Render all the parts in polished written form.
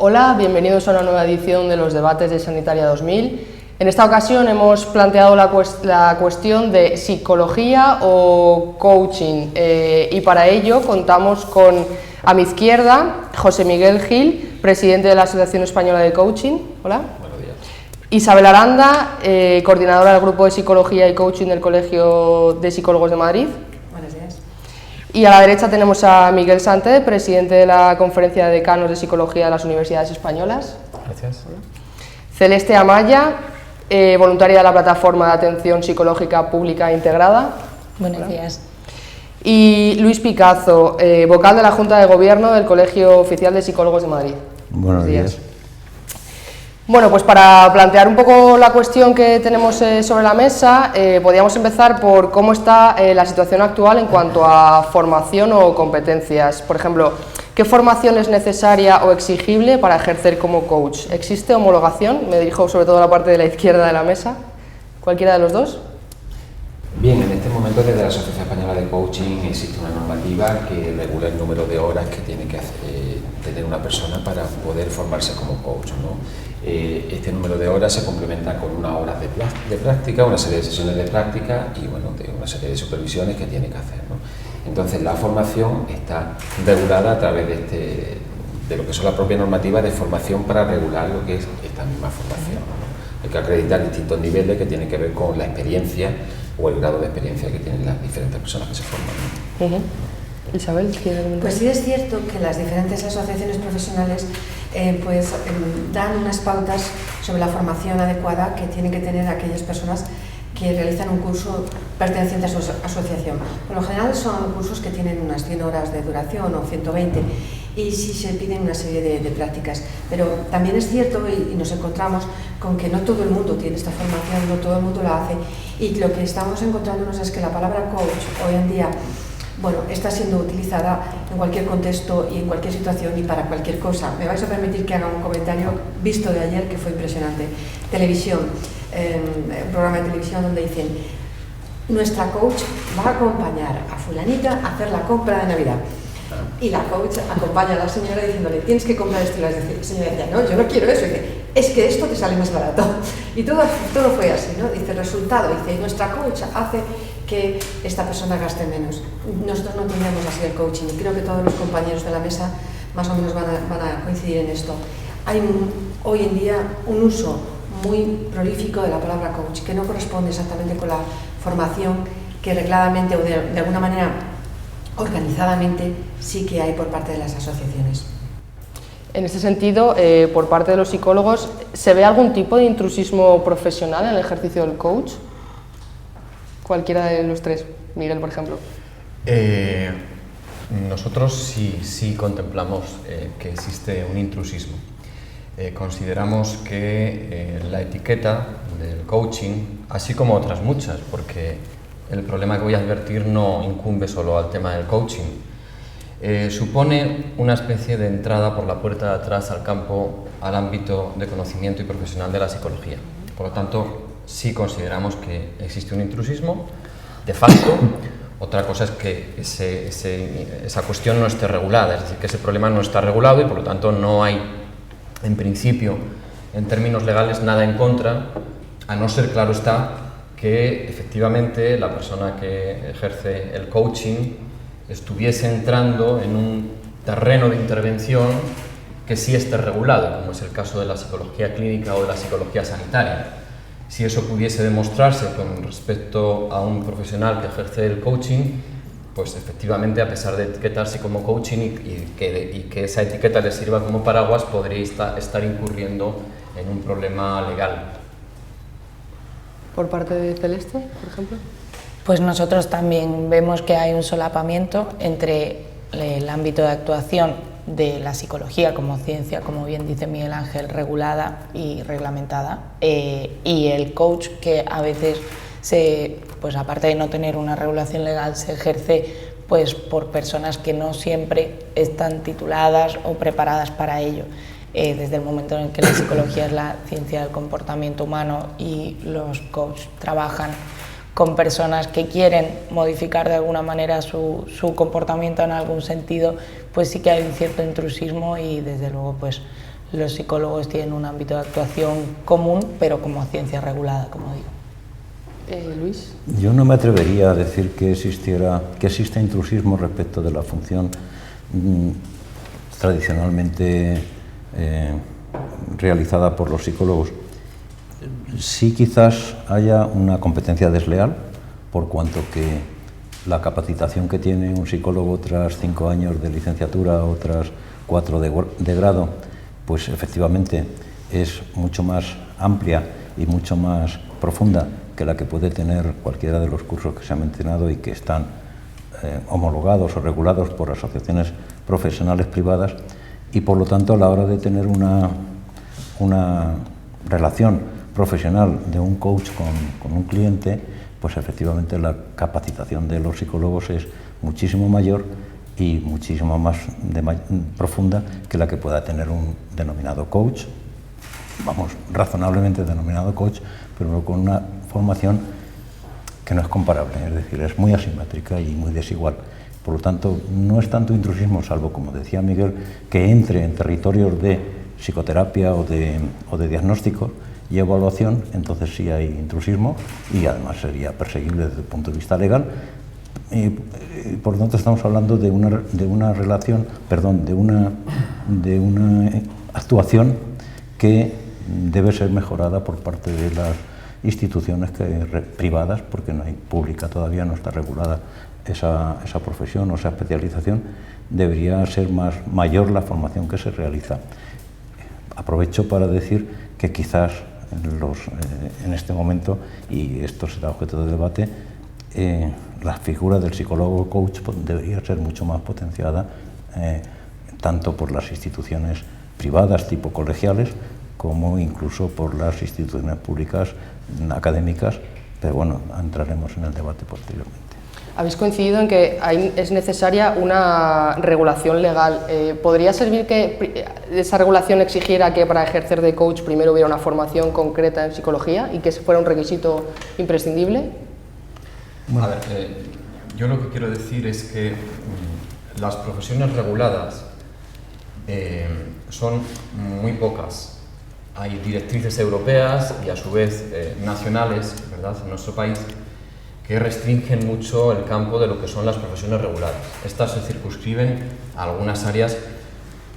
Hola, bienvenidos a una nueva edición de los debates de Sanitaria 2000. En esta ocasión hemos planteado la cuestión de psicología o coaching y para ello contamos con, a mi izquierda, José Miguel Gil, presidente de la Asociación Española de Coaching. Hola. Buenos días. Isabel Aranda, coordinadora del Grupo de Psicología y Coaching del Colegio de Psicólogos de Madrid. Buenos días. Y a la derecha tenemos a Miguel Sante, presidente de la Conferencia de Decanos de Psicología de las Universidades Españolas. Gracias. Hola. Celeste Amaya, voluntaria de la Plataforma de Atención Psicológica Pública Integrada. Buenos días. Y Luis Picazo, vocal de la Junta de Gobierno del Colegio Oficial de Psicólogos de Madrid. Buenos días. Bueno, pues para plantear un poco la cuestión que tenemos sobre la mesa, podríamos empezar por cómo está la situación actual en cuanto a formación o competencias. Por ejemplo, ¿qué formación es necesaria o exigible para ejercer como coach? ¿Existe homologación? Me dirijo sobre todo a la parte de la izquierda de la mesa. ¿Cualquiera de los dos? Bien, en este momento desde la Asociación Española de Coaching existe una normativa que regula el número de horas que tiene que tener una persona para poder formarse como coach, ¿no? Este número de horas se complementa con unas horas de práctica, una serie de sesiones de práctica y bueno, de una serie de supervisiones que tiene que hacer, ¿no? Entonces la formación está regulada a través de lo que son las propias normativas de formación para regular lo que es esta misma formación, ¿no? Hay que acreditar distintos niveles que tienen que ver con la experiencia o el grado de experiencia que tienen las diferentes personas que se forman, ¿no? Isabel, ¿quieres comentar? Pues sí es cierto que las diferentes asociaciones profesionales dan unas pautas sobre la formación adecuada que tienen que tener aquellas personas que realizan un curso perteneciente a su asociación. Por lo general son cursos que tienen unas 100 horas de duración o 120 y sí se piden una serie de prácticas. Pero también es cierto y nos encontramos con que no todo el mundo tiene esta formación, no todo el mundo la hace y lo que estamos encontrándonos es que la palabra coach hoy en día está siendo utilizada en cualquier contexto y en cualquier situación y para cualquier cosa. Me vais a permitir que haga un comentario visto de ayer que fue impresionante. Televisión, un programa de televisión donde dicen: nuestra coach va a acompañar a fulanita a hacer la compra de Navidad. Y la coach acompaña a la señora diciéndole: tienes que comprar esto. Y la señora decía: no, yo no quiero eso. Y dice: es que esto te sale más barato. Y todo fue así, ¿no? Dice: resultado, dice, nuestra coach hace que esta persona gaste menos. Nosotros no entendemos así el coaching y creo que todos los compañeros de la mesa más o menos van a coincidir en esto. Hay hoy en día un uso muy prolífico de la palabra coach que no corresponde exactamente con la formación que regladamente o de alguna manera organizadamente sí que hay por parte de las asociaciones. En este sentido, por parte de los psicólogos, ¿se ve algún tipo de intrusismo profesional en el ejercicio del coach? Cualquiera de los tres. Miguel, por ejemplo. Nosotros sí contemplamos que existe un intrusismo. Consideramos que la etiqueta del coaching, así como otras muchas, porque el problema que voy a advertir no incumbe solo al tema del coaching, supone una especie de entrada por la puerta de atrás al ámbito de conocimiento y profesional de la psicología. Por lo tanto, sí consideramos que existe un intrusismo de facto. Otra cosa es que esa cuestión no esté regulada, es decir, que ese problema no está regulado y por lo tanto no hay, en principio, en términos legales, nada en contra, a no ser, claro está, que efectivamente la persona que ejerce el coaching estuviese entrando en un terreno de intervención que sí esté regulado, como es el caso de la psicología clínica o de la psicología sanitaria. Si eso pudiese demostrarse con respecto a un profesional que ejerce el coaching, pues efectivamente, a pesar de etiquetarse como coaching y que esa etiqueta le sirva como paraguas, podría estar incurriendo en un problema legal. ¿Por parte de Celeste, por ejemplo? Pues nosotros también vemos que hay un solapamiento entre el ámbito de actuación de la psicología como ciencia, como bien dice Miguel Ángel, regulada y reglamentada, y el coach, que a veces pues aparte de no tener una regulación legal, se ejerce pues por personas que no siempre están tituladas o preparadas para ello. Desde el momento en que la psicología es la ciencia del comportamiento humano y los coaches trabajan con personas que quieren modificar de alguna manera su comportamiento en algún sentido, pues sí que hay un cierto intrusismo y desde luego pues los psicólogos tienen un ámbito de actuación común, pero como ciencia regulada, como digo. Luis. Yo no me atrevería a decir que existe intrusismo respecto de la función tradicionalmente realizada por los psicólogos. Sí, quizás haya una competencia desleal, por cuanto que la capacitación que tiene un psicólogo tras 5 años de licenciatura o tras 4 de grado, pues efectivamente es mucho más amplia y mucho más profunda que la que puede tener cualquiera de los cursos que se han mencionado y que están homologados o regulados por asociaciones profesionales privadas, y por lo tanto a la hora de tener una relación profesional de un coach con un cliente, pues efectivamente la capacitación de los psicólogos es muchísimo mayor y muchísimo más profunda que la que pueda tener un denominado coach, vamos, razonablemente denominado coach, pero con una formación que no es comparable, es decir, es muy asimétrica y muy desigual. Por lo tanto, no es tanto intrusismo, salvo, como decía Miguel, que entre en territorios de psicoterapia o de diagnóstico y evaluación, entonces sí hay intrusismo y además sería perseguible desde el punto de vista legal. Por lo tanto, estamos hablando de una relación, perdón, de una actuación que debe ser mejorada por parte de las instituciones privadas, porque no hay pública, todavía no está regulada esa profesión o esa especialización. Debería ser mayor la formación que se realiza. Aprovecho para decir que quizás en este momento, y esto será objeto de debate, la figura del psicólogo coach debería ser mucho más potenciada, tanto por las instituciones privadas tipo colegiales, como incluso por las instituciones públicas académicas, pero bueno, entraremos en el debate posteriormente. Habéis coincidido en que es necesaria una regulación legal. ¿Podría servir que esa regulación exigiera que para ejercer de coach primero hubiera una formación concreta en psicología y que ese fuera un requisito imprescindible? A ver, yo lo que quiero decir es que las profesiones reguladas son muy pocas. Hay directrices europeas y a su vez nacionales, ¿verdad?, en nuestro país, que restringen mucho el campo de lo que son las profesiones reguladas. Estas se circunscriben a algunas áreas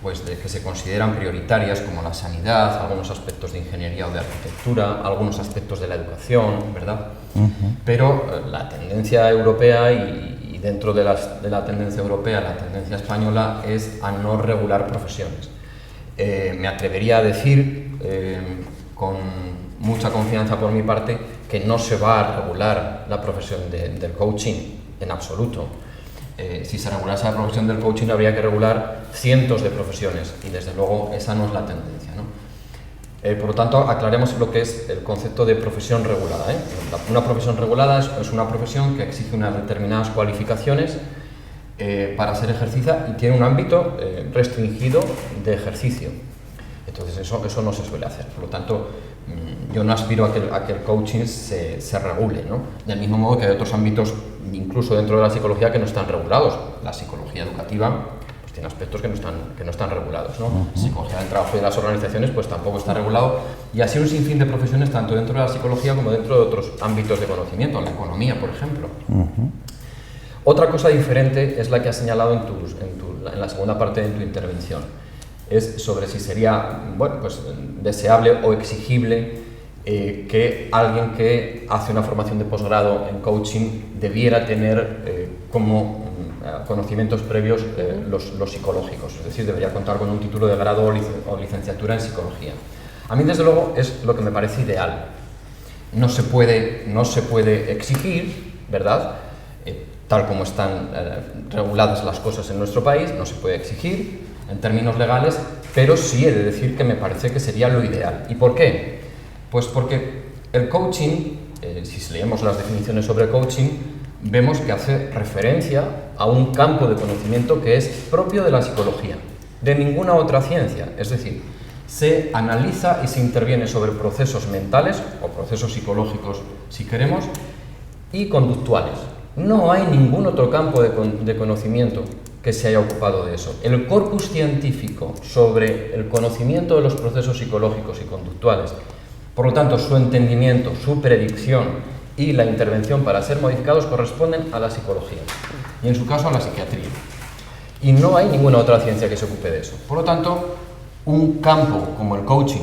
pues, que se consideran prioritarias, como la sanidad, algunos aspectos de ingeniería o de arquitectura, algunos aspectos de la educación, ¿verdad? Pero la tendencia europea y dentro de la tendencia europea, la tendencia española es a no regular profesiones. Me atrevería a decir, con mucha confianza por mi parte, que no se va a regular la profesión del coaching en absoluto. Si se regulase la profesión del coaching habría que regular cientos de profesiones y desde luego esa no es la tendencia, ¿no? Por lo tanto, aclaremos lo que es el concepto de profesión regulada, ¿eh? Una profesión regulada es una profesión que exige unas determinadas cualificaciones para ser ejercida y tiene un ámbito restringido de ejercicio. Entonces eso no se suele hacer. Por lo tanto, yo no aspiro a que el coaching se regule, ¿no? Del mismo modo que hay otros ámbitos, incluso dentro de la psicología, que no están regulados. La psicología educativa pues, tiene aspectos que no están regulados, ¿no? La psicología del trabajo y de las organizaciones pues tampoco está regulado. Y así un sinfín de profesiones, tanto dentro de la psicología como dentro de otros ámbitos de conocimiento, la economía, por ejemplo. Otra cosa diferente es la que has señalado en la segunda parte de tu intervención. Es sobre si sería pues, deseable o exigible que alguien que hace una formación de posgrado en coaching debiera tener como conocimientos previos los psicológicos, es decir, debería contar con un título de grado o licenciatura en psicología. A mí, desde luego, es lo que me parece ideal. No se puede exigir, ¿verdad?, tal como están reguladas las cosas en nuestro país, no se puede exigir en términos legales, pero sí he de decir que me parece que sería lo ideal. ¿Y por qué? Pues porque el coaching, si leemos las definiciones sobre coaching, vemos que hace referencia a un campo de conocimiento que es propio de la psicología, de ninguna otra ciencia. Es decir, se analiza y se interviene sobre procesos mentales o procesos psicológicos, si queremos, y conductuales. No hay ningún otro campo de conocimiento que se haya ocupado de eso. El corpus científico sobre el conocimiento de los procesos psicológicos y conductuales, por lo tanto, su entendimiento, su predicción y la intervención para ser modificados corresponden a la psicología y, en su caso, a la psiquiatría. Y no hay ninguna otra ciencia que se ocupe de eso. Por lo tanto, un campo como el coaching,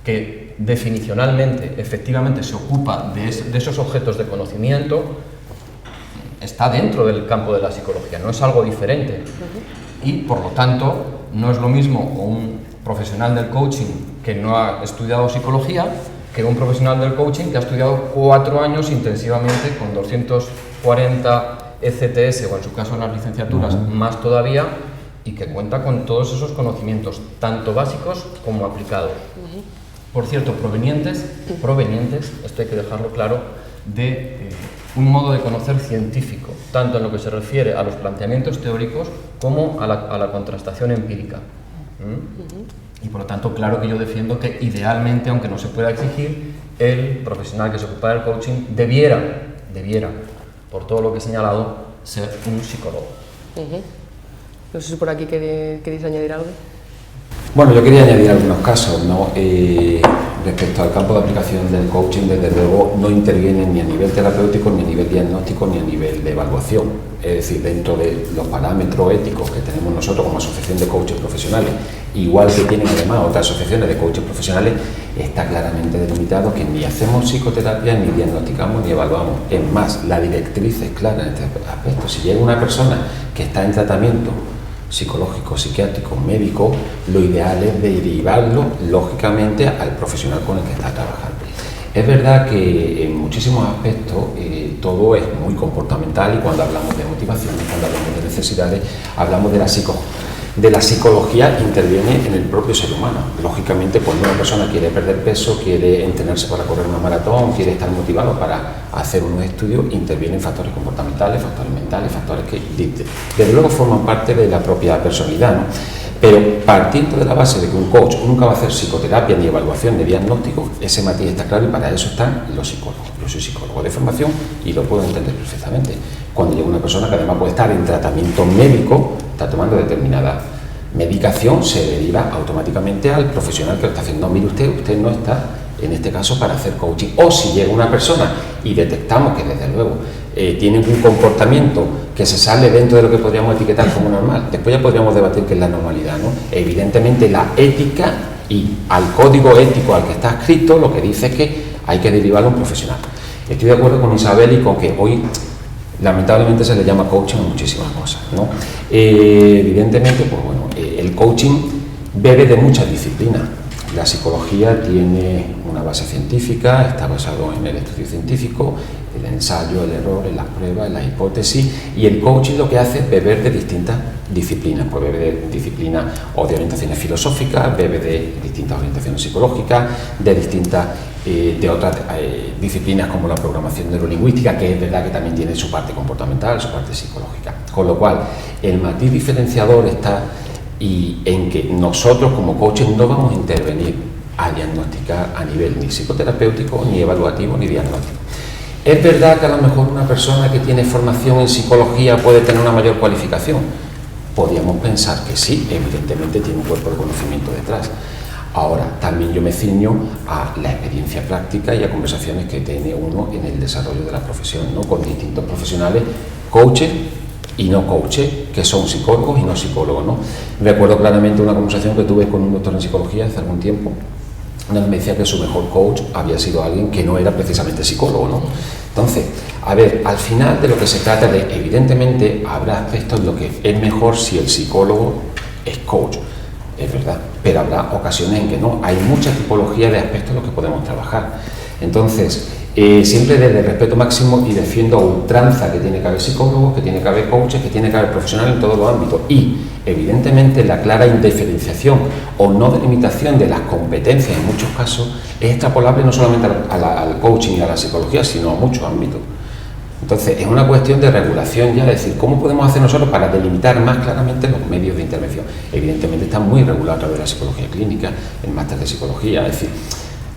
que definicionalmente, efectivamente, se ocupa de esos objetos de conocimiento, está dentro del campo de la psicología, no es algo diferente. Y, por lo tanto, no es lo mismo un profesional del coaching que no ha estudiado psicología que un profesional del coaching que ha estudiado 4 años intensivamente con 240 ECTS o, en su caso, en las licenciaturas, más todavía, y que cuenta con todos esos conocimientos, tanto básicos como aplicados. Por cierto, provenientes, esto hay que dejarlo claro, de un modo de conocer científico, tanto en lo que se refiere a los planteamientos teóricos como a la contrastación empírica. Y por lo tanto, claro que yo defiendo que idealmente, aunque no se pueda exigir, el profesional que se ocupa del coaching debiera, por todo lo que he señalado, ser un psicólogo. No sé si por aquí queréis añadir algo. Bueno, yo quería añadir algunos casos, ¿no? Respecto al campo de aplicación del coaching, desde luego no interviene ni a nivel terapéutico, ni a nivel diagnóstico, ni a nivel de evaluación. Es decir, dentro de los parámetros éticos que tenemos nosotros como asociación de coaches profesionales, igual que tienen además otras asociaciones de coaches profesionales, está claramente delimitado que ni hacemos psicoterapia, ni diagnosticamos, ni evaluamos. Es más, la directriz es clara en este aspecto. Si llega una persona que está en tratamiento psicológico, psiquiátrico, médico, lo ideal es derivarlo, lógicamente, al profesional con el que está trabajando. Es verdad que en muchísimos aspectos todo es muy comportamental, y cuando hablamos de motivaciones, cuando hablamos de necesidades, hablamos de la psicología que interviene en el propio ser humano. Lógicamente, cuando una persona quiere perder peso, quiere entrenarse para correr una maratón, quiere estar motivado para hacer unos estudios, intervienen factores comportamentales, factores mentales, factores que desde luego forman parte de la propia personalidad, ¿no? Pero partiendo de la base de que un coach nunca va a hacer psicoterapia, ni evaluación, ni diagnóstico, ese matiz está claro, y para eso están los psicólogos. Yo soy psicólogo de formación y lo puedo entender perfectamente. Cuando llega una persona que además puede estar en tratamiento médico, está tomando determinada medicación, se deriva automáticamente al profesional que lo está haciendo. No, mire usted no está en este caso para hacer coaching. O si llega una persona y detectamos que desde luego tiene un comportamiento que se sale dentro de lo que podríamos etiquetar como normal, después ya podríamos debatir qué es la normalidad, ¿no? Evidentemente la ética y al código ético al que está escrito lo que dice es que hay que derivarlo a un profesional. Estoy de acuerdo con Isabel y con que hoy lamentablemente se le llama coaching a muchísimas cosas, ¿no? Evidentemente, pues bueno, el coaching bebe de muchas disciplinas. La psicología tiene una base científica, está basado en el estudio científico, el ensayo, el error, en las pruebas, en las hipótesis, y el coaching lo que hace es beber de distintas disciplinas, pues bebe de disciplinas o de orientaciones filosóficas, bebe de distintas orientaciones psicológicas, de distintas de otras disciplinas como la programación neurolingüística, que es verdad que también tiene su parte comportamental, su parte psicológica. Con lo cual, el matiz diferenciador está y en que nosotros como coaches no vamos a intervenir a diagnosticar a nivel ni psicoterapéutico, ni evaluativo, ni diagnóstico. Es verdad que a lo mejor una persona que tiene formación en psicología puede tener una mayor cualificación. Podríamos pensar que sí, evidentemente tiene un cuerpo de conocimiento detrás. Ahora, también yo me ciño a la experiencia práctica y a conversaciones que tiene uno en el desarrollo de la profesión, ¿no? Con distintos profesionales, coaches y no coaches, que son psicólogos y no psicólogos, ¿no? Recuerdo claramente una conversación que tuve con un doctor en psicología hace algún tiempo, donde me decía que su mejor coach había sido alguien que no era precisamente psicólogo, ¿no? Entonces, a ver, al final de lo que se trata de, evidentemente, habrá aspectos en los que es mejor si el psicólogo es coach, es verdad, pero habrá ocasiones en que no. Hay mucha tipología de aspectos en los que podemos trabajar. Entonces, siempre desde el respeto máximo, y defiendo a ultranza que tiene que haber psicólogos, que tiene que haber coaches, que tiene que haber profesionales en todos los ámbitos, y evidentemente la clara indiferenciación o no delimitación de las competencias en muchos casos es extrapolable no solamente al coaching y a la psicología, sino a muchos ámbitos. Entonces es una cuestión de regulación ya, es decir, ¿cómo podemos hacer nosotros para delimitar más claramente los medios de intervención? Evidentemente está muy regulado a través de la psicología clínica, el máster de psicología, es decir,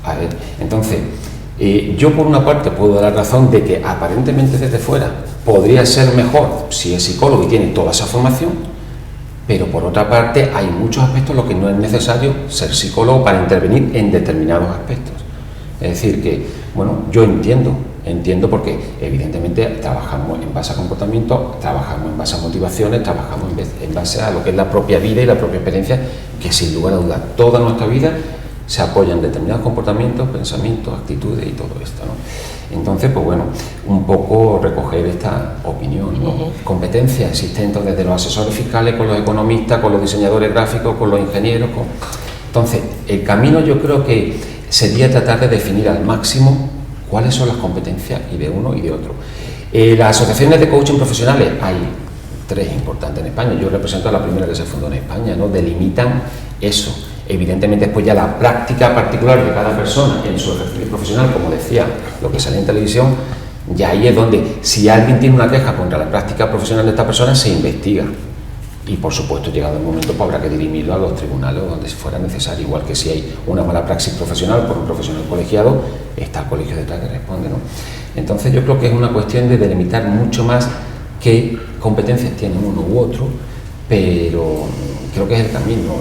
a ver, entonces yo por una parte puedo dar la razón de que aparentemente desde fuera podría ser mejor si es psicólogo y tiene toda esa formación, Pero por otra parte hay muchos aspectos en los que no es necesario ser psicólogo para intervenir en determinados aspectos. Es decir que, bueno, yo entiendo porque evidentemente trabajamos en base a comportamiento, trabajamos en base a motivaciones, trabajamos en base a lo que es la propia vida y la propia experiencia, que sin lugar a dudas toda nuestra vida se apoya en determinados comportamientos, pensamientos, actitudes y todo esto, ¿no? Entonces, pues bueno, un poco recoger esta opinión, ¿no? Competencias existentes desde los asesores fiscales, con los economistas, con los diseñadores gráficos, con los ingenieros. Entonces, el camino yo creo que sería tratar de definir al máximo cuáles son las competencias y de uno y de otro. Las asociaciones de coaching profesionales, hay 3 importantes en España, yo represento a la primera que se fundó en España, ¿no? Delimitan eso. Evidentemente después ya la práctica particular de cada persona en su ejercicio profesional, como decía, lo que sale en televisión, ya ahí es donde, si alguien tiene una queja contra la práctica profesional de esta persona, se investiga. Y por supuesto, llegado el momento, pues habrá que dirimirlo a los tribunales o donde fuera necesario, igual que si hay una mala praxis profesional por un profesional colegiado, está el colegio detrás que responde, ¿no? Entonces yo creo que es una cuestión de delimitar mucho más qué competencias tiene uno u otro, pero creo que es el camino,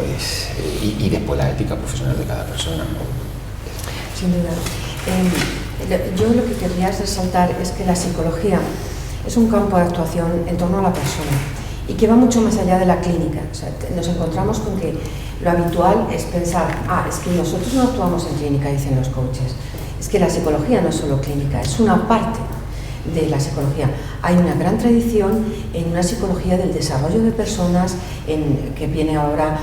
y después la ética profesional de cada persona, ¿no? Sin duda. Yo lo que querría resaltar es que la psicología es un campo de actuación en torno a la persona y que va mucho más allá de la clínica. O sea, nos encontramos con que lo habitual es pensar, es que nosotros no actuamos en clínica, dicen los coaches. Es que la psicología no es solo clínica, es una parte de la psicología. Hay una gran tradición en una psicología del desarrollo de personas, que viene ahora,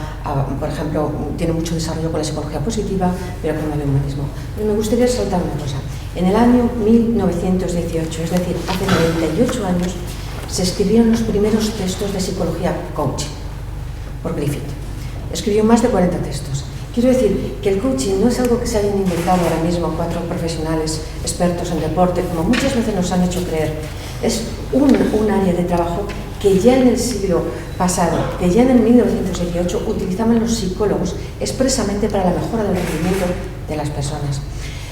por ejemplo, tiene mucho desarrollo con la psicología positiva, pero con el humanismo. Pero me gustaría resaltar una cosa. En el año 1918, es decir, hace 98 años, se escribieron los primeros textos de psicología coaching por Griffith. Escribió más de 40 textos. Quiero decir que el coaching no es algo que se hayan inventado ahora mismo 4 profesionales expertos en deporte, como muchas veces nos han hecho creer. Es un área de trabajo que ya en el siglo pasado, que ya en el 1918 utilizaban los psicólogos expresamente para la mejora del rendimiento de las personas.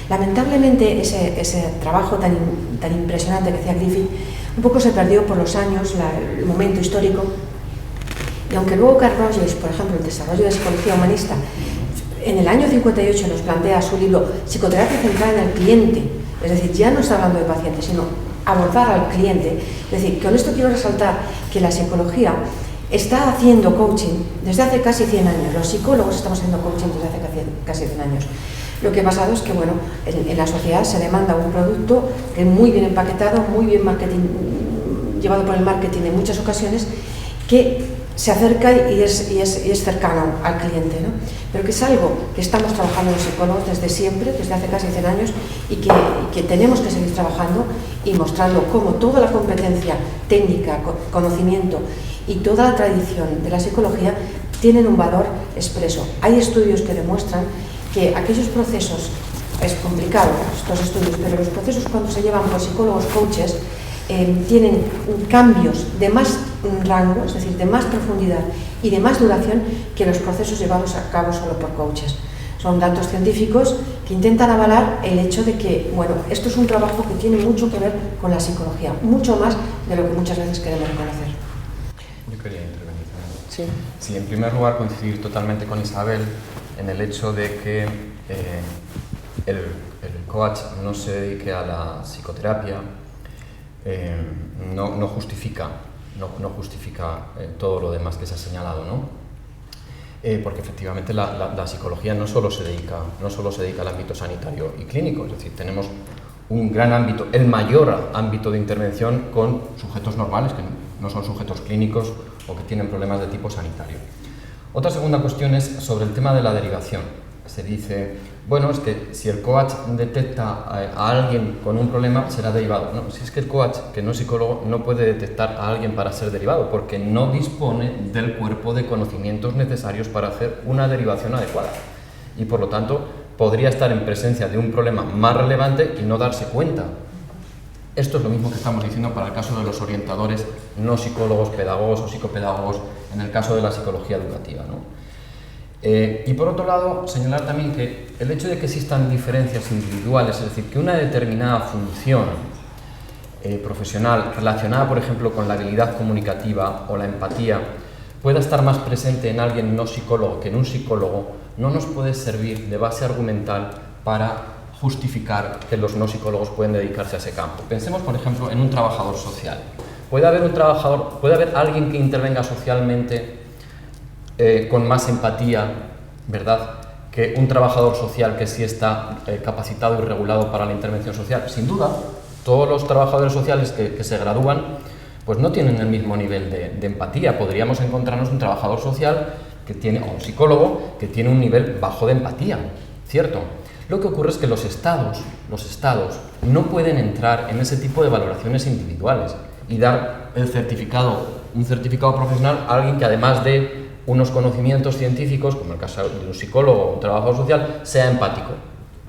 Lamentablemente ese trabajo tan impresionante que hacía Griffith un poco se perdió por los años, el momento histórico, y aunque luego Carl Rogers, por ejemplo, el desarrollo de psicología humanista, en el año 58 nos plantea su libro Psicoterapia centrada en el cliente, es decir, ya no está hablando de pacientes, sino abordar al cliente. Es decir, con esto quiero resaltar que la psicología está haciendo coaching desde hace casi 100 años, los psicólogos estamos haciendo coaching desde hace casi 100 años. Lo que ha pasado es que, bueno, en la sociedad se demanda un producto que es muy bien empaquetado, muy bien llevado por el marketing en muchas ocasiones, que se acerca y es cercano al cliente, ¿no? Pero que es algo que estamos trabajando los psicólogos desde siempre, desde hace casi 100 años, y que tenemos que seguir trabajando y mostrando cómo toda la competencia técnica, conocimiento y toda la tradición de la psicología tienen un valor expreso. Hay estudios que demuestran que aquellos procesos, es complicado estos estudios, pero los procesos cuando se llevan por psicólogos coaches tienen cambios de más rango, es decir, de más profundidad y de más duración que los procesos llevados a cabo solo por coaches. Son datos científicos que intentan avalar el hecho de que, bueno, esto es un trabajo que tiene mucho que ver con la psicología, mucho más de lo que muchas veces queremos reconocer. Yo quería intervenir. Sí. Sí, en primer lugar coincidir totalmente con Isabel en el hecho de que el coach no se dedique a la psicoterapia, no justifica todo lo demás que se ha señalado, ¿no? Porque efectivamente la psicología no solo se dedica al ámbito sanitario y clínico, es decir, tenemos un gran ámbito, el mayor ámbito de intervención con sujetos normales, que no son sujetos clínicos o que tienen problemas de tipo sanitario. Otra segunda cuestión es sobre el tema de la derivación. Se dice, bueno, es que si el coach detecta a alguien con un problema, será derivado. No, si es que el coach, que no es psicólogo, no puede detectar a alguien para ser derivado, porque no dispone del cuerpo de conocimientos necesarios para hacer una derivación adecuada. Y por lo tanto, podría estar en presencia de un problema más relevante y no darse cuenta. Esto es lo mismo que estamos diciendo para el caso de los orientadores no psicólogos, pedagogos o psicopedagogos, en el caso de la psicología educativa, ¿no? Y por otro lado, señalar también que el hecho de que existan diferencias individuales, es decir, que una determinada función profesional relacionada, por ejemplo, con la habilidad comunicativa o la empatía, pueda estar más presente en alguien no psicólogo que en un psicólogo, no nos puede servir de base argumental para justificar que los no psicólogos pueden dedicarse a ese campo. Pensemos, por ejemplo, en un trabajador social. Puede haber alguien que intervenga socialmente con más empatía, ¿verdad?, que un trabajador social que sí está capacitado y regulado para la intervención social. Sin duda, todos los trabajadores sociales que se gradúan pues no tienen el mismo nivel de empatía. Podríamos encontrarnos un trabajador social que tiene, o un psicólogo que tiene un nivel bajo de empatía, ¿cierto? Lo que ocurre es que los estados no pueden entrar en ese tipo de valoraciones individuales y dar un certificado profesional a alguien que, además de unos conocimientos científicos, como el caso de un psicólogo o un trabajador social, sea empático.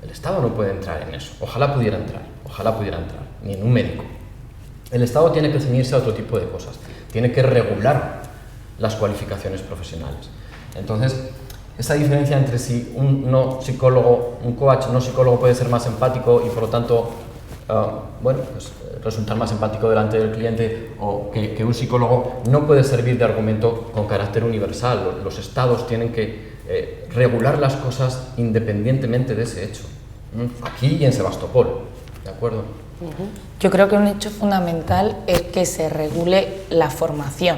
El Estado no puede entrar en eso. Ojalá pudiera entrar, ni en un médico. El Estado tiene que ceñirse a otro tipo de cosas, tiene que regular las cualificaciones profesionales. Entonces, esa diferencia entre si un coach no psicólogo puede ser más empático y por lo tanto resultar más empático delante del cliente, o que un psicólogo no puede servir de argumento con carácter universal. Los estados tienen que regular las cosas independientemente de ese hecho. Aquí y en Sebastopol, ¿de acuerdo? Yo creo que un hecho fundamental es que se regule la formación.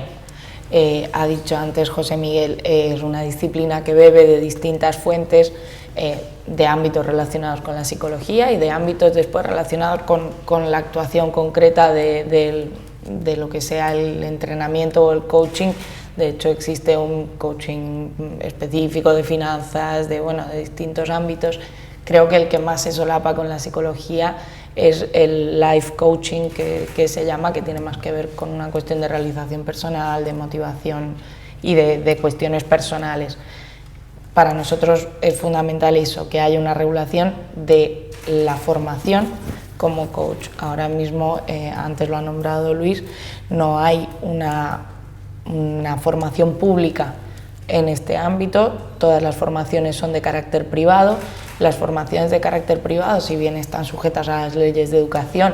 Ha dicho antes José Miguel, es una disciplina que bebe de distintas fuentes, de ámbitos relacionados con la psicología y de ámbitos después relacionados con la actuación concreta de lo que sea el entrenamiento o el coaching. De hecho, existe un coaching específico de finanzas, de distintos ámbitos. Creo que el que más se solapa con la psicología es el life coaching, que se llama, que tiene más que ver con una cuestión de realización personal, de motivación y de cuestiones personales. Para nosotros es fundamental eso, que haya una regulación de la formación como coach. Ahora mismo, antes lo ha nombrado Luis, no hay una formación pública en este ámbito. Todas las formaciones son de carácter privado. Las formaciones de carácter privado, si bien están sujetas a las leyes de educación,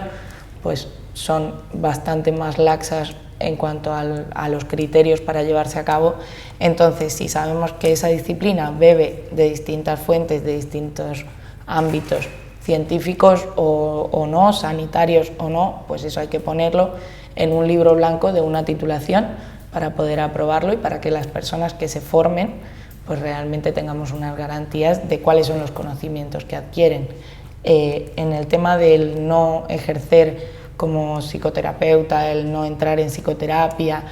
pues son bastante más laxas en cuanto a los criterios para llevarse a cabo. Entonces, si sabemos que esa disciplina bebe de distintas fuentes, de distintos ámbitos científicos o no, sanitarios o no, pues eso hay que ponerlo en un libro blanco de una titulación para poder aprobarlo y para que las personas que se formen pues realmente tengamos unas garantías de cuáles son los conocimientos que adquieren. En el tema del no ejercer como psicoterapeuta, el no entrar en psicoterapia,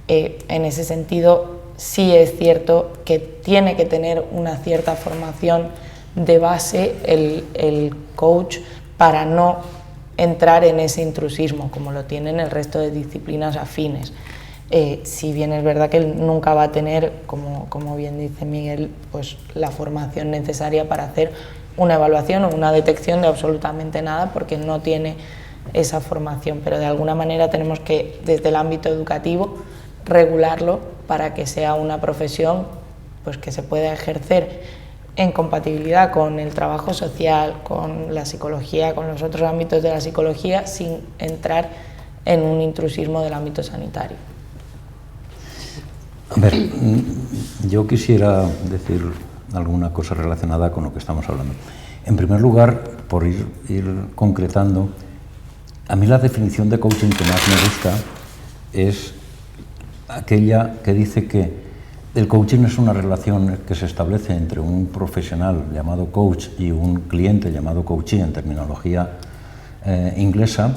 en ese sentido sí es cierto que tiene que tener una cierta formación de base el coach para no entrar en ese intrusismo como lo tienen el resto de disciplinas afines. Si bien es verdad que él nunca va a tener, como bien dice Miguel, pues la formación necesaria para hacer una evaluación o una detección de absolutamente nada, porque no tiene esa formación, pero de alguna manera tenemos que, desde el ámbito educativo, regularlo para que sea una profesión pues que se pueda ejercer en compatibilidad con el trabajo social, con la psicología, con los otros ámbitos de la psicología, sin entrar en un intrusismo del ámbito sanitario. A ver, yo quisiera decir alguna cosa relacionada con lo que estamos hablando. En primer lugar, por ir concretando, a mí la definición de coaching que más me gusta es aquella que dice que el coaching es una relación que se establece entre un profesional llamado coach y un cliente llamado coachee en terminología inglesa,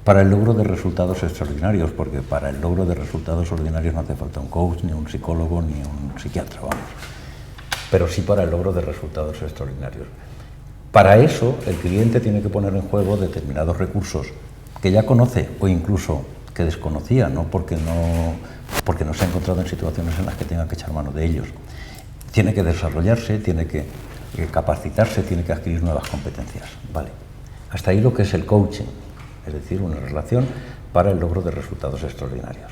para el logro de resultados extraordinarios, porque para el logro de resultados ordinarios no hace falta un coach, ni un psicólogo, ni un psiquiatra, vamos. Pero sí para el logro de resultados extraordinarios. Para eso, el cliente tiene que poner en juego determinados recursos que ya conoce o incluso que desconocía, ¿no? porque no se ha encontrado en situaciones en las que tenga que echar mano de ellos. Tiene que desarrollarse, tiene que capacitarse, tiene que adquirir nuevas competencias. Vale. Hasta ahí lo que es el coaching. Es decir, una relación para el logro de resultados extraordinarios.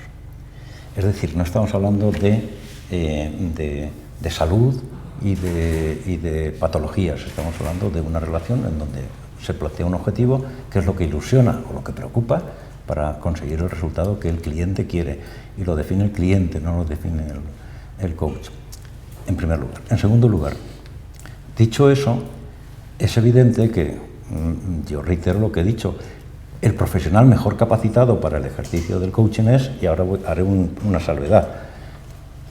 Es decir, no estamos hablando de salud y de patologías, estamos hablando de una relación en donde se plantea un objetivo, que es lo que ilusiona o lo que preocupa para conseguir el resultado que el cliente quiere, y lo define el cliente, no lo define el coach, en primer lugar. En segundo lugar, dicho eso, es evidente que, yo reitero lo que he dicho, el profesional mejor capacitado para el ejercicio del coaching es, y ahora haré una salvedad,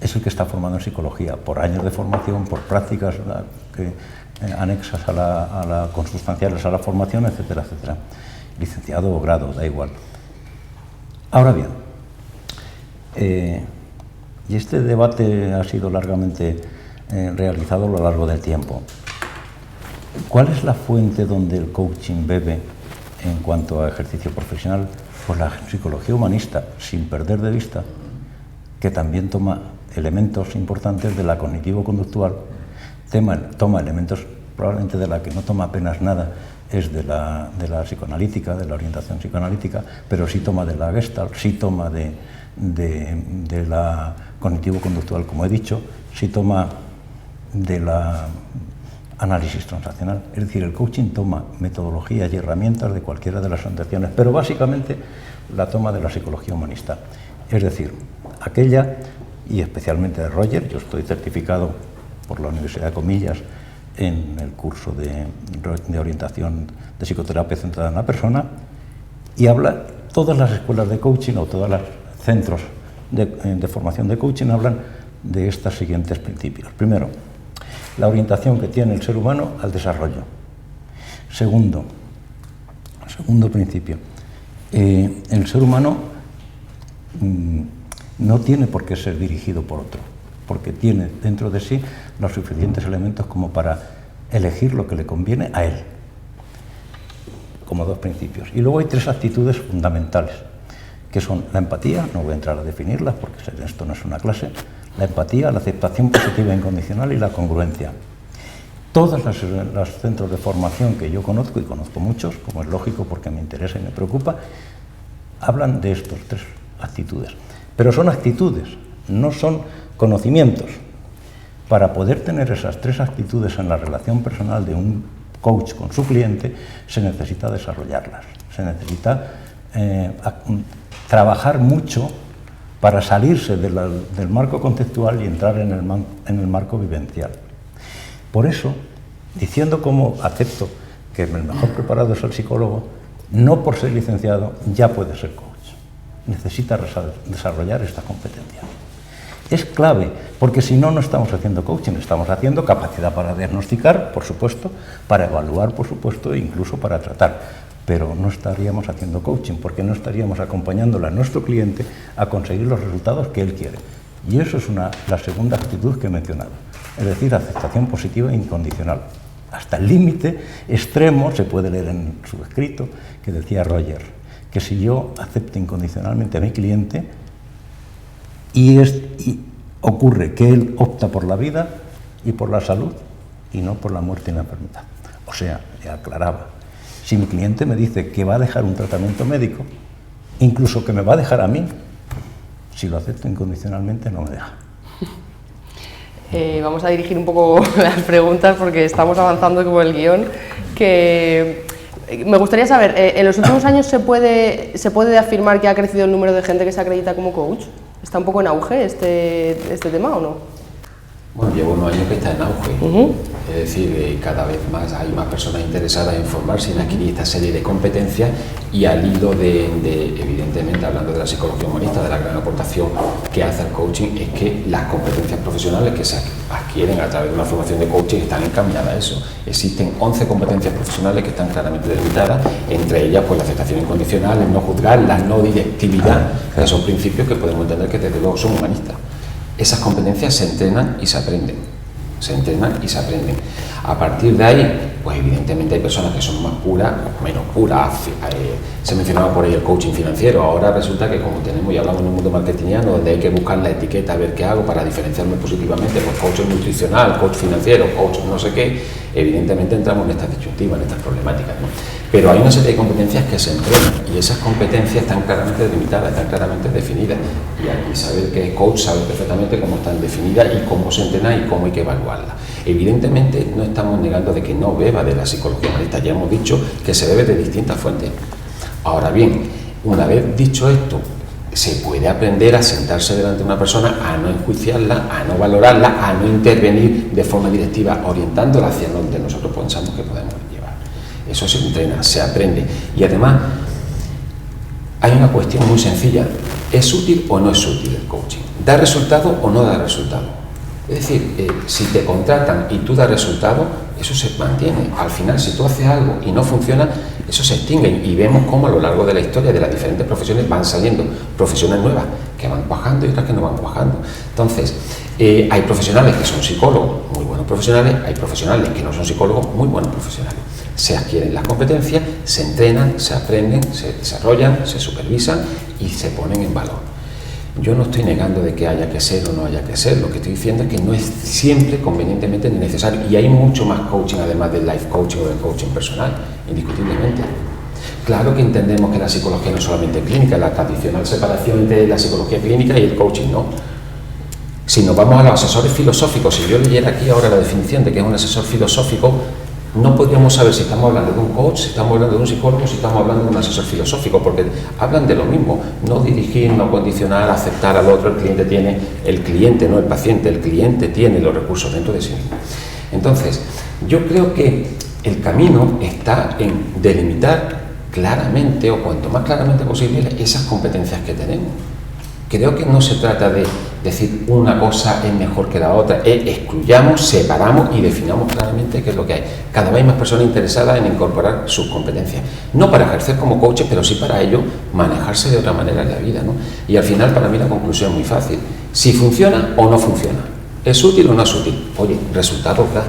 es el que está formado en psicología, por años de formación, por prácticas anexas a la consustanciales a la formación, etcétera, etcétera. Licenciado o grado, da igual. Ahora bien, y este debate ha sido largamente realizado a lo largo del tiempo. ¿Cuál es la fuente donde el coaching bebe en cuanto a ejercicio profesional? Pues la psicología humanista, sin perder de vista que también toma elementos importantes de la cognitivo-conductual, toma elementos probablemente de la que no toma apenas nada, es de la psicoanalítica, de la orientación psicoanalítica, pero sí toma de la Gestalt, sí toma de la cognitivo-conductual, como he dicho, sí toma de la análisis transaccional. Es decir, el coaching toma metodologías y herramientas de cualquiera de las orientaciones, pero básicamente la toma de la psicología humanista. Es decir, aquella, y especialmente de Roger, yo estoy certificado por la Universidad de Comillas en el curso de orientación de psicoterapia centrada en la persona, y habla, todas las escuelas de coaching o todos los centros de formación de coaching hablan de estos siguientes principios. Primero, la orientación que tiene el ser humano al desarrollo. Segundo principio, el ser humano no tiene por qué ser dirigido por otro, porque tiene dentro de sí los suficientes elementos como para elegir lo que le conviene a él, como dos principios. Y luego hay tres actitudes fundamentales, que son la empatía, no voy a entrar a definirlas porque esto no es una clase, la empatía, la aceptación positiva e incondicional y la congruencia. Todos los centros de formación que yo conozco, y conozco muchos, como es lógico porque me interesa y me preocupa, hablan de estas tres actitudes. Pero son actitudes, no son conocimientos. Para poder tener esas tres actitudes en la relación personal de un coach con su cliente, se necesita desarrollarlas, se necesita trabajar mucho para salirse del marco conceptual y entrar en el marco vivencial. Por eso, diciendo como acepto que el mejor preparado es el psicólogo, no por ser licenciado ya puede ser coach. Necesita desarrollar esta competencia. Es clave, porque si no, no estamos haciendo coaching, estamos haciendo capacidad para diagnosticar, por supuesto, para evaluar, por supuesto, e incluso para tratar. Pero no estaríamos haciendo coaching, porque no estaríamos acompañándole a nuestro cliente a conseguir los resultados que él quiere. Y eso es la segunda actitud que he mencionado, es decir, aceptación positiva e incondicional. Hasta el límite extremo, se puede leer en su escrito, que decía Roger, que si yo acepto incondicionalmente a mi cliente y ocurre que él opta por la vida y por la salud y no por la muerte y la enfermedad. O sea, aclaraba, si mi cliente me dice que va a dejar un tratamiento médico, incluso que me va a dejar a mí, si lo acepto incondicionalmente no me deja. Vamos a dirigir un poco las preguntas porque estamos avanzando como el guión. Me gustaría saber, ¿en los últimos años se puede afirmar que ha crecido el número de gente que se acredita como coach? ¿Está un poco en auge este tema o no? Bueno, llevo unos años que está en auge. Es decir, cada vez más hay más personas interesadas en formarse, en adquirir esta serie de competencias, y al hilo evidentemente, hablando de la psicología humanista, de la gran aportación que hace el coaching, es que las competencias profesionales que se adquieren a través de una formación de coaching están encaminadas a eso. Existen 11 competencias profesionales que están claramente delimitadas, entre ellas pues la aceptación incondicional, el no juzgar, la no directividad, que son principios que podemos entender que desde luego son humanistas. Esas competencias se entrenan y se aprenden. A partir de ahí, pues evidentemente hay personas que son más puras, menos puras. Se mencionaba por ahí el coaching financiero. Ahora resulta que como tenemos y hablamos en un mundo marketingiano donde hay que buscar la etiqueta, a ver qué hago para diferenciarme positivamente, pues coach nutricional, coach financiero, coach no sé qué, evidentemente entramos en estas disyuntivas, en estas problemáticas, ¿no? Pero hay una serie de competencias que se entrenan y esas competencias están claramente delimitadas, están claramente definidas. Y aquí saber que es coach sabe perfectamente cómo están definidas y cómo se entrena y cómo hay que evaluarlas. Evidentemente no estamos negando de que no beba de la psicología humanista, ya hemos dicho que se bebe de distintas fuentes. Ahora bien, Una vez dicho esto, se puede aprender a sentarse delante de una persona, a no enjuiciarla, a no valorarla, a no intervenir de forma directiva, orientándola hacia donde nosotros pensamos que podemos llevar. Eso se entrena, se aprende. Y además, hay una cuestión muy sencilla. ¿Es útil o no es útil el coaching? ¿Da resultado o no da resultado? Es decir, si te contratan y tú das resultado, eso se mantiene. Al final, si tú haces algo y no funciona, eso se extingue. Y vemos cómo a lo largo de la historia de las diferentes profesiones van saliendo profesiones nuevas que van cuajando y otras que no van cuajando. Entonces, hay profesionales que son psicólogos, muy buenos profesionales, hay profesionales que no son psicólogos, muy buenos profesionales. Se adquieren las competencias, se entrenan, se aprenden, se desarrollan, se supervisan y se ponen en valor. Yo no estoy negando de que haya que ser o no haya que ser, lo que estoy diciendo es que no es siempre convenientemente ni necesario, y hay mucho más coaching además del life coaching o del coaching personal, indiscutiblemente. Claro que entendemos que la psicología no es solamente clínica, la tradicional separación entre la psicología clínica y el coaching, no. Si nos vamos a los asesores filosóficos, si yo leyera aquí ahora la definición de qué es un asesor filosófico, no podríamos saber si estamos hablando de un coach, si estamos hablando de un psicólogo, si estamos hablando de un asesor filosófico, porque hablan de lo mismo, no dirigir, no condicionar, aceptar al otro, el cliente, no el paciente, el cliente tiene los recursos dentro de sí mismo. Entonces, yo creo que el camino está en delimitar claramente, o cuanto más claramente posible, esas competencias que tenemos. Creo que no se trata de decir una cosa es mejor que la otra, excluyamos, separamos y definamos claramente qué es lo que hay. Cada vez hay más personas interesadas en incorporar sus competencias, no para ejercer como coaches, pero sí para ello manejarse de otra manera en la vida, ¿no? Y al final, para mí la conclusión es muy fácil: si funciona o no funciona, ¿es útil o no es útil? Oye, resultados da.